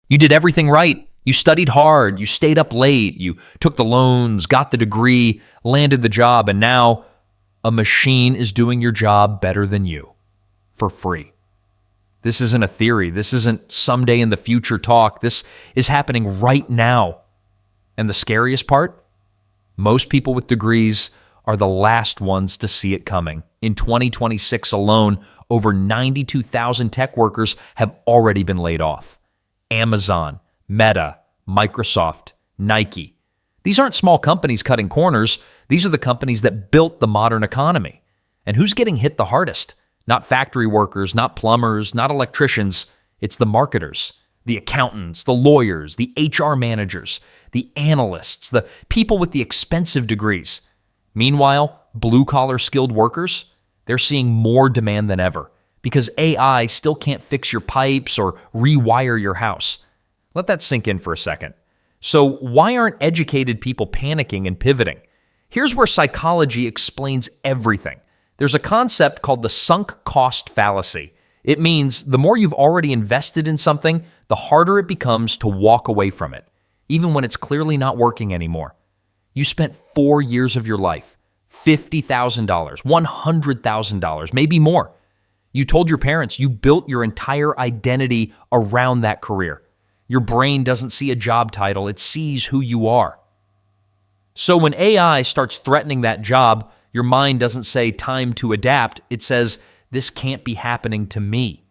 You did everything right. You studied hard, you stayed up late, you took the loans, got the degree, landed the job, and now a machine is doing your job better than you for free. This isn't a theory. This isn't someday in the future talk. This is happening right now. And the scariest part? Most people with degrees are the last ones to see it coming. In 2026 alone, over 92,000 tech workers have already been laid off. Amazon, Meta, Microsoft, Nike. These aren't small companies cutting corners. These are the companies that built the modern economy. And who's getting hit the hardest? Not factory workers, not plumbers, not electricians. It's the marketers, the accountants, the lawyers, the HR managers, the analysts, the people with the expensive degrees. Meanwhile, blue-collar skilled workers, they're seeing more demand than ever because AI still can't fix your pipes or rewire your house. Let that sink in for a second. So why aren't educated people panicking and pivoting? Here's where psychology explains everything. There's a concept called the sunk cost fallacy. It means the more you've already invested in something, the harder it becomes to walk away from it, even when it's clearly not working anymore. You spent 4 years of your life, $50,000, $100,000, maybe more. You told your parents you built your entire identity around that career. Your brain doesn't see a job title, it sees who you are. So when AI starts threatening that job, your mind doesn't say time to adapt, it says this can't be happening to me.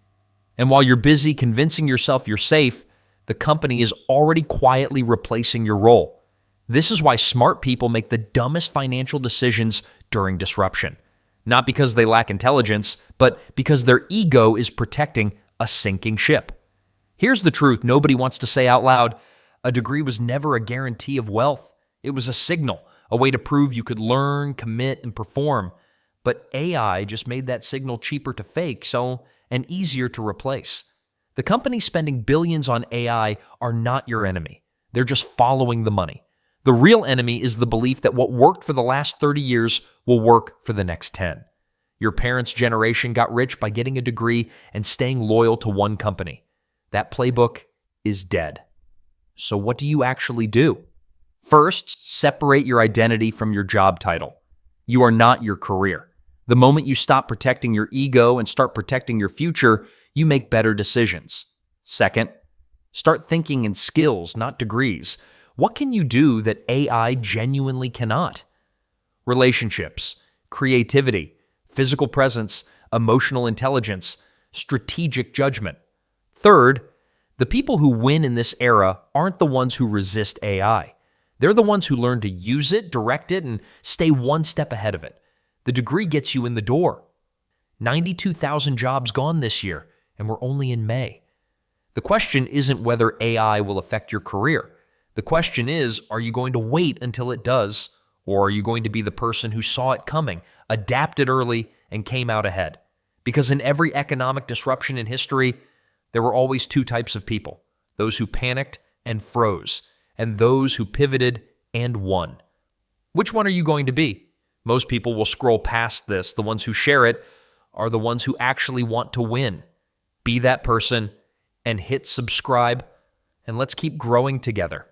And while you're busy convincing yourself you're safe, the company is already quietly replacing your role. This is why smart people make the dumbest financial decisions during disruption. Not because they lack intelligence, but because their ego is protecting a sinking ship. Here's the truth nobody wants to say out loud. A degree was never a guarantee of wealth. It was a signal, a way to prove you could learn, commit, and perform. But AI just made that signal cheaper to fake, and easier to replace. The companies spending billions on AI are not your enemy. They're just following the money. The real enemy is the belief that what worked for the last 30 years will work for the next 10. Your parents' generation got rich by getting a degree and staying loyal to one company. That playbook is dead. So what do you actually do? First, separate your identity from your job title. You are not your career. The moment you stop protecting your ego and start protecting your future, you make better decisions. Second, start thinking in skills, not degrees. What can you do that AI genuinely cannot? Relationships, creativity, physical presence, emotional intelligence, strategic judgment. Third, the people who win in this era aren't the ones who resist AI. They're the ones who learn to use it, direct it, and stay one step ahead of it. The degree gets you in the door. 92,000 jobs gone this year, and we're only in May. The question isn't whether AI will affect your career. The question is, are you going to wait until it does, or are you going to be the person who saw it coming, adapted early, and came out ahead? Because in every economic disruption in history, there were always two types of people, those who panicked and froze, and those who pivoted and won. Which one are you going to be? Most people will scroll past this. The ones who share it are the ones who actually want to win. Be that person and hit subscribe, and let's keep growing together.